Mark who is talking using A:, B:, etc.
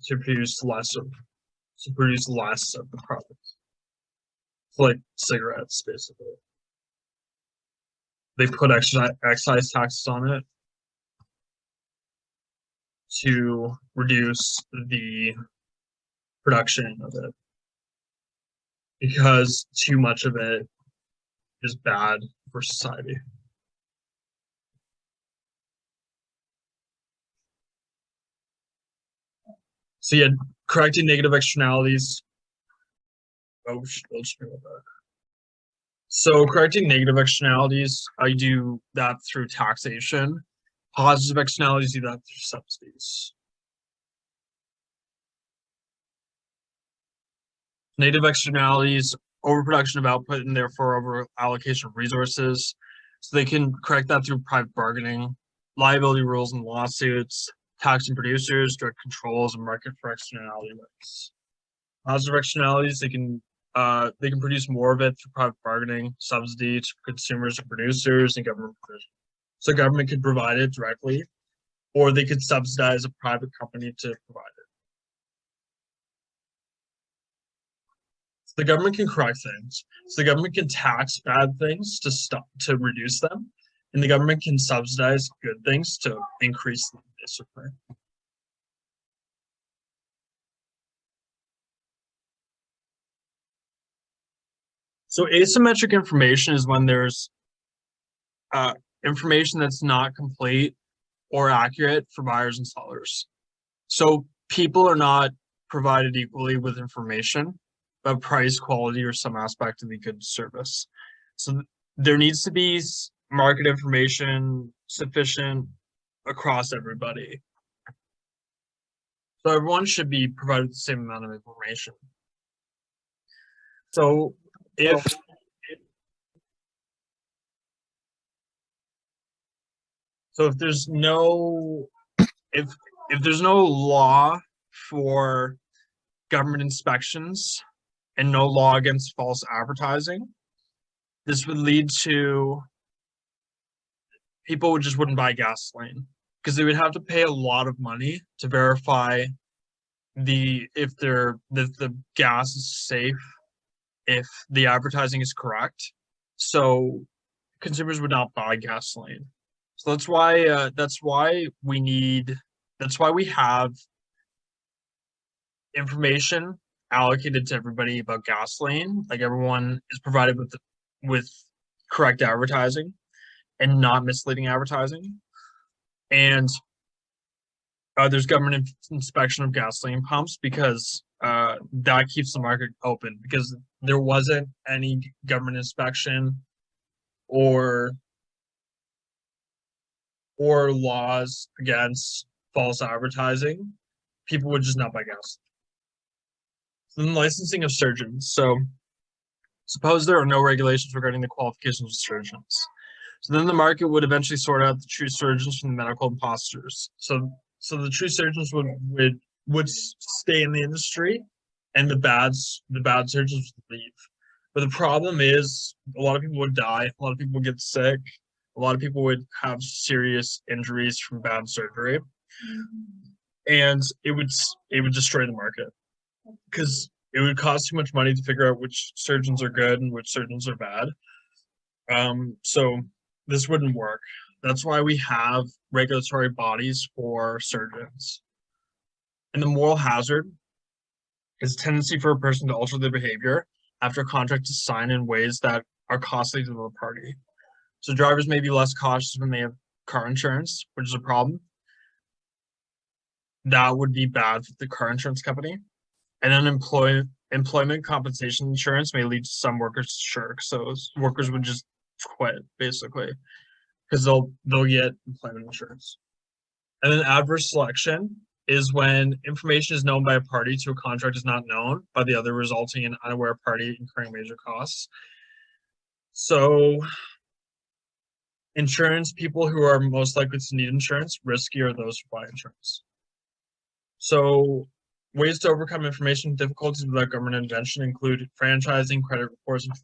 A: to produce less of the product. It's like cigarettes, basically. They put excise taxes on it to reduce the production of it, because too much of it is bad for society. So yeah, correcting negative externalities. So correcting negative externalities, I do that through taxation. Positive externalities, do that through subsidies. Negative externalities, overproduction of output and therefore over allocation of resources. So they can correct that through private bargaining, liability rules and lawsuits, taxing producers, direct controls, and market for externality risks. Positive externalities, they can produce more of it through private bargaining, subsidy to consumers and producers, and government provision. So government could provide it directly, or they could subsidize a private company to provide it. So the government can correct things. So the government can tax bad things to reduce them, and the government can subsidize good things to increase them, basically. So asymmetric information is when there's information that's not complete or accurate for buyers and sellers. So people are not provided equally with information about price, quality, or some aspect of the good service. So there needs to be market information sufficient across everybody. So everyone should be provided the same amount of information. So if there's no law for government inspections and no law against false advertising, this would lead to people just wouldn't buy gasoline because they would have to pay a lot of money to verify if the gas is safe, if the advertising is correct. So consumers would not buy gasoline. So that's why we have information allocated to everybody about gasoline. Like everyone is provided with correct advertising and not misleading advertising. And there's government inspection of gasoline pumps because that keeps the market open, because there wasn't any government inspection or laws against false advertising, people would just not buy gas. So then licensing of surgeons. So suppose there are no regulations regarding the qualifications of surgeons. So then the market would eventually sort out the true surgeons from the medical imposters. So the true surgeons would stay in the industry, and the bad surgeons would leave. But the problem is a lot of people would die, a lot of people would get sick, a lot of people would have serious injuries from bad surgery, and it would destroy the market because it would cost too much money to figure out which surgeons are good and which surgeons are bad. So this wouldn't work. That's why we have regulatory bodies for surgeons. And the moral hazard is a tendency for a person to alter their behavior after a contract is signed in ways that are costly to the party. So drivers may be less cautious when they have car insurance, which is a problem. That would be bad for the car insurance company. And then employment compensation insurance may lead to some workers to shirk. So workers would just quit, basically, because they'll get employment insurance. And then adverse selection is when information is known by a party to a contract is not known by the other, resulting in unaware party incurring major costs. So insurance, people who are most likely to need insurance, riskier are those who buy insurance. So ways to overcome information difficulties without government intervention include franchising, credit reports, and